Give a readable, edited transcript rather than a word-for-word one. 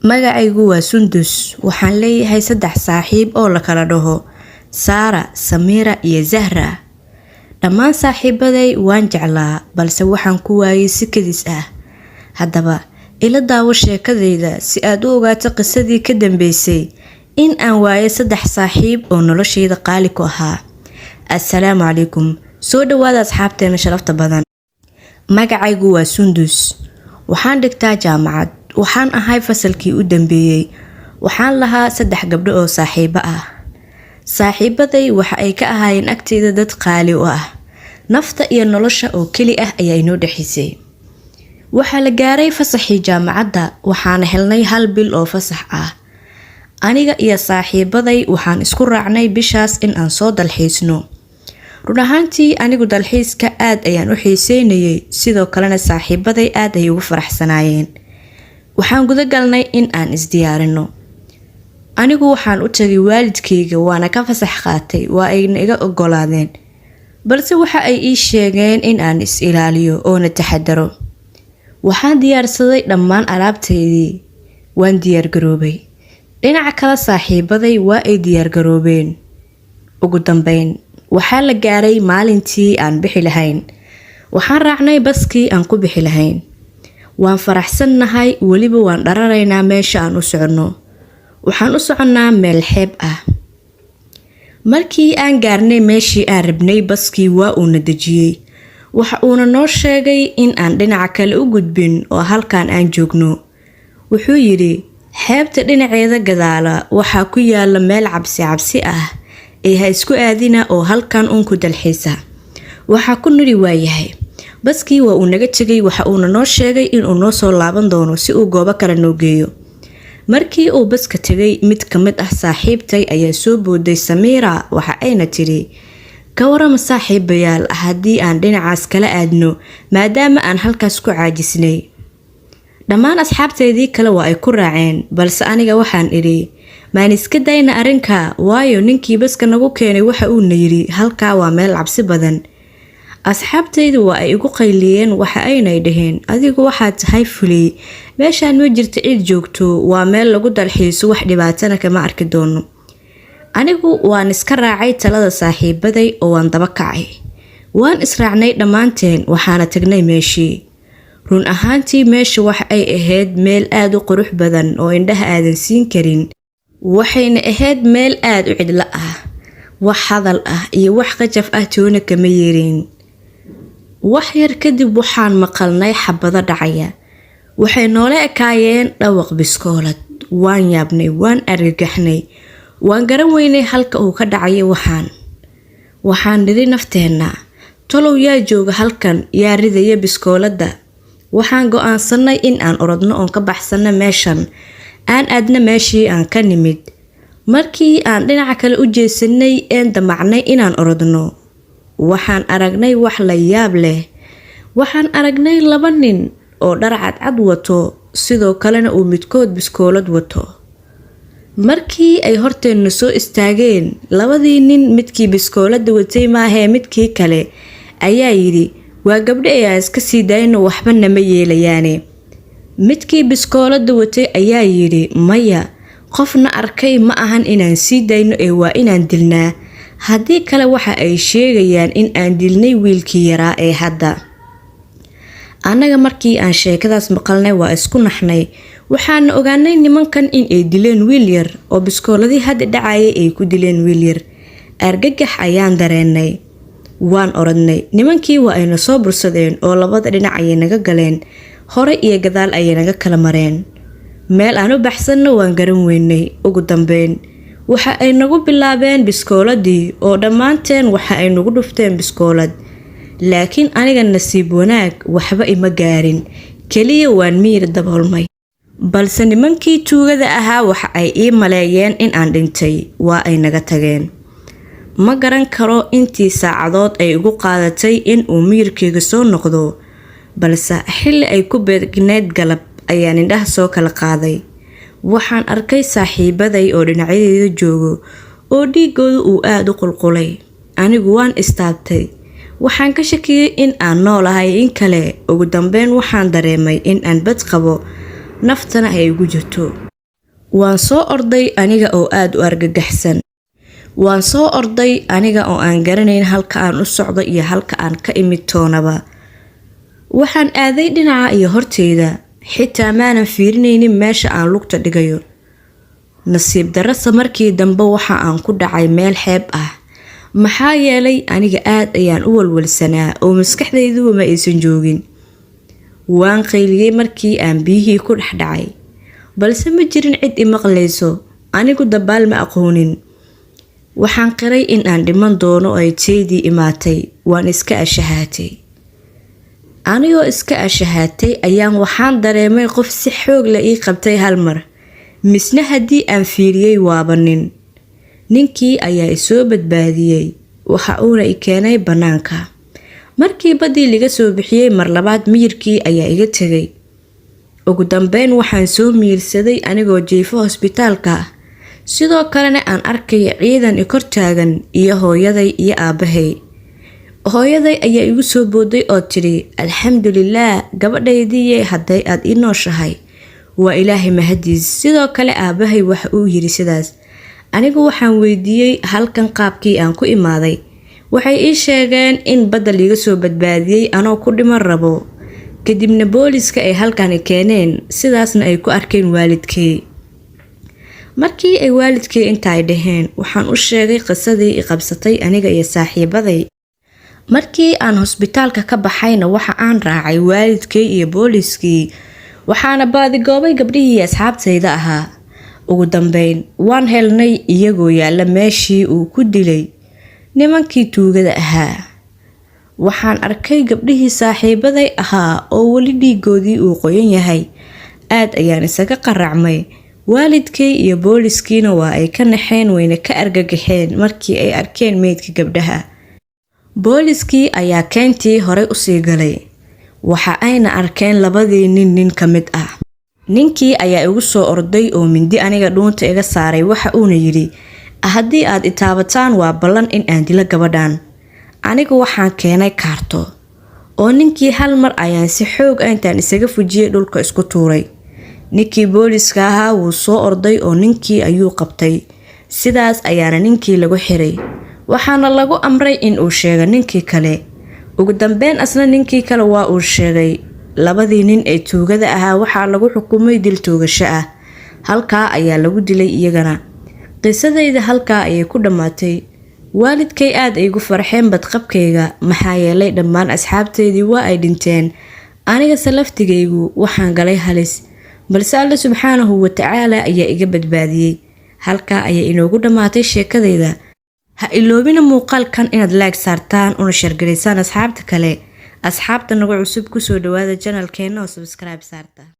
Magacaygu waa Sundus. Waxaan leeyahay 3 saaxiib oo la kala dhaho Sara, Samira iyo Zahra. Dhammaan saaxiibaday waan jeclaa, balse waxaan ku waayay si kadis ah. Haddaba, ila daawo sheekadayda si aad u ogaato qisadii ka dambeysay in aan waayay 3 saaxiib oo noloshayda qaali ku ahaa. Assalaamu calaykum. Soo dhawaada asxaabteena sharafta badan. Magacaygu waa Sundus. Waxaan dhigtaa jaamacad. Waxaan ahay fasalkii u dambeeyay. Waxaan lahaa 3 gabdho oo saaxiibo ah. Saaxiibaday waxa ay ka ahaayeen agteeda dad qaali u ah. Nafta iyo nolosha oo keli ah ayaa inoo dhaxaysay. Waxaa la gaaray fasaxii jaamacadda, waxaana helnay 1 bil oo fasax ah. Aniga iyo saaxiibaday waxaan isku raacnay bishaas in aan soo dalxiisno. Run ahaantii anigu dalxiiska aad ayaan u xiiseynayay, sidoo kalena saaxiibaday aad ay ugu faraxsanaayeen. Waxaan guda galnay in aan isdiyaarino. Anigu waxaan u tagay waalidkayga waana ka fasax qaatay, waa ayna iga ogolaadeen. Balse waxa ay ii sheegeen in aan is ilaaliyo oo na taxadaro. Waxaan diyaarsaday dhammaan alaabtaydii. Waan diyaar garoobay. Dhinaca kale saaxiibaday waa ay diyaar garoobeen. Ugu dambeyn, waxaa la gaaray maalintii aan bixi lahayn. Waxaan raacnay baskii aan ku bixi lahayn. Waan faraxsannahay, weliba waan dhararaynaa meesha aan u socono. Waxaan u soconnaa meel xeeb ah. Markii aan gaarnay meeshii aan rabnay, baskii waa uu na dejiyay. Waxa uuna noo sheegay in aan dhinaca kale u gudbin oo halkaan aan joogno. Wuxuu yidhi, xeebta dhinaceeda gadaala waxaa ku yaala meel cabsi ah. Ha isku aadina oo halkan uun ku dalxiisa. Waxaa ku niri waayahay. Baskii waa uu naga tagay, waxa uuna noo sheegay in uu noo soo laaban doono si uu goobo kale noo geeyo. Markii uu baska tagay, mid ka mid ah saaxiibtay ayaa soo booday Samira, waxa ayna tiri, ka warama saaxiibayaal haddii aan dhinacaas kala aadno maadaama aan halkaas ku caajisnay. Dhammaan asxaabteedii kale waa ay ku raaceen, balse aniga waxaan idhi, maan iska dayna arrinka, waayo ninkii baska nagu keenay waxa uu na yiri halkaa waa meel cabsi badan. Asxaabtaydu waa ay igu qayliyeen, waxa ayna dhaheen, adigu waxaad tahay fulay, meeshaan ma jirto cid joogto, waa meel lagu dalxiiso, wax dhibaatana kama arki doono. Anigu waan iska raacay talada saaxiibaday oo waan daba kacay. Waan israacnay dhammaanteen, waxaana tagnay meeshii. Run ahaantii meesha waxa ay ahayd meel aad u qurux badan oo indhaha aadan siin karin. Waxayna ahayd meel aad u cidlo ah. Wax hadal ah iyo wax qajaf ah toona kama yeerin. Wax yar kadib waxaan maqalnay xabado dhacaya. Waxay noola ekaayeen dhawaq biskoolad. Waan yaabnay, waan argagaxnay. Waan garan weynay halka uu ka dhacay waxaan. Waxaan nidhi nafteena, tolow yaa jooga halkan, yaa ridaya biskooladda. Waxaan go'aansanay in aan orodno oo ka baxsano meeshan. Aan aadna meeshii aan ka nimid. Markii aan dhinaca kale u jeesanay een damacnay inaan orodno. Waxaan aragnay wax la yaab leh. Waxaan aragnay 2 nin oo dhar cad wato, sidoo kalena uu midkood biskoolad wato. Markii ay horteena soo istaageen, 2dii nin midkii biskooladda watay maahee midkii kale ayaa yidhi, waa gabdho aan iska sii dayno waxba nama yeelayaane. Midkii biskooladda watay ayaa yidhi, maya, qofna arkay ma ahan inaan sii dayno ee waa inaan dilnaa. Haddii kale waxa ay sheegayaan in aan dilnay wiilkii yaraa ee hadda. Annaga markii aan sheekadaas maqalnay waa isku naxnay. Waxaan ogaanay nimankan in ay dileen wiil yar oo biskooladii hadda dhacayay ay ku dileen wiil yar. Argagax ayaan dareennay. Waan orodnay. Nimankii waa ayna soo bursadeen oo labada dhinac ayay naga galeen. Hore iyo gadaal ayay naga kala mareen. Meel aan u baxsanno waan garan weynay. Ugu dambeyn, waxa ay nagu bilaabeen biskooladii oo dhammaanteen waxa ay nagu dhufteen biskoolad. Laakiin aniga nasiib wanaag waxba ima gaarin. Kaliya waan miir daboolmay. Balse nimankii tuugada ahaa waxa ay ii maleeyeen in aan dhintay. Waa ay naga tageen. Ma garan karo intii saacadood ay ugu qaadatay in uu miirkayga soo noqdo. Balse xilli ay ku beegneed galab ayaan indhaha soo kala qaaday. Waxaan arkay saaxiibaday oo dhinacyadeyda joogo oo dhiigoodu uu aad u qulqulay. Anigu waan istaabtay. Waxaan ka shakiyay in aan noolahay in kale. Ugu dambeyn waxaan dareemay in aan bad qabo, naftana ay ugu jirto. waan soo orday aniga oo aad u argagaxsan. waan soo orday aniga oo aan garanayn halka aan u socdo iyo halka aan ka imid toonaba. waxaan aaday dhinaca iyo horteyda, xitaa maanan fiirinaynin meesha aan lugta dhigayo. nasiib darrasa markii dambe waxa aan ku dhacay meel xeeb ah, maxaa yeelay aniga aad ayaan u walwalsanaa oo maskaxdayduba ma aysan joogin. waan qayliyey markii aan biyihii ku dhex dhacay, balse ma jirin cid i maqlayso. anigu dabaal ma aqoonin. waxaan qiray in aan dhiman doono oo ay teydii imaatay. waan iska ashahaatay. anigoo iska ashahaatay ayaan waxaan dareemay qof si xoog la ii qabtay hal mar, misna haddii aan fiiriyey waaba nin. ninkii ayaa isoo badbaadiyey, waxa uuna i keenay bannaanka. markii baddii laga soo bixiyey mar labaad miyirkii ayaa iga tegay. ugu dambeyn waxaan soo miirsaday anigoo jiifo hosbitaalka ah, sidoo kalena aan arkay ciidan i kor taagan iyo hooyaday iyo aabbahay. hooyaday ayaa igu soo booday oo tidhi, alxamdulilaah gabadhaydii hadday aad ii nooshahay, waa ilaahay mahadiis. sidoo kale aabbahay waxa uu yidhi sidaas. anigu waxaan weydiiyey halkan qaabkii aan ku imaaday. waxay ii sheegeen in badda liiga soo badbaadiyey anoo ku dhiman rabo, kadibna booliska ay halkan keeneen, sidaasna ay ku arkeen waalidkay. markii ay waalidkay inta ay dhaheen, waxaan u sheegay qisadii i qabsatay aniga iyo saaxiibaday. markii aan hosbitaalka ka baxayna waxa aan raacay waalidkay iyo booliskii, waxaana baadigoobay gabdhihii asxaabtayda ahaa. ugu dambeyn waan helnay iyagoo yaalla meeshii uu ku dilay nimankii tuugada ahaa. waxaan arkay gabdhihii saaxiibaday ahaa oo weli dhiigoodii uu qoyan yahay. aad ayaan isaga qaracmay. waalidkay iyo booliskiina waa ay ka naxeen, wayna ka argagaxeen markii ay arkeen meydka gabdhaha. booliskii ayaa keentii horey usii galay. waxa ayna arkeen labadii nin ka mid ah. ninkii ayaa igu soo orday oo mindi aniga dhuunta iga saaray. waxa uuna yidhi, haddii aad i taabataan waa ballan in aan dilo gabadhan. anigu waxaan keenay kaarto, oo ninkii hal mar ayaan si xoog ah intaan isaga fujiyey dhulka isku tuuray. ninkii booliska ahaa wuu soo orday oo ninkii ayuu qabtay. sidaas ayaana ninkii lagu xiray, waxaana lagu amray in uu sheego ninkii kale. ugu dambeyn asna ninkii kale waa uu sheegay. labadii nin ee tuugada ahaa waxaa lagu xukumay dil toogasho ah. halkaa ayaa lagu dilay iyagana. qisadayda halkaa ayay ku dhammaatay. waalidkay aad ay gu farxeen badqabkayga, maxaa yeelay dhammaan asxaabtaydii waa ay dhinteen. anigase laftigaygu waxaan galay halis, balse alle subxaanahu watacaala ayaa iga badbaadiyey. halkaa ayay inoogu dhammaatay sheekadayda. ha iloobina muuqaalkan inaad like saartaan una shargaraysaan asxaabta kale. asxaabta nagu cusub kusoo dhawaada janalkeena oo subscribe saarta.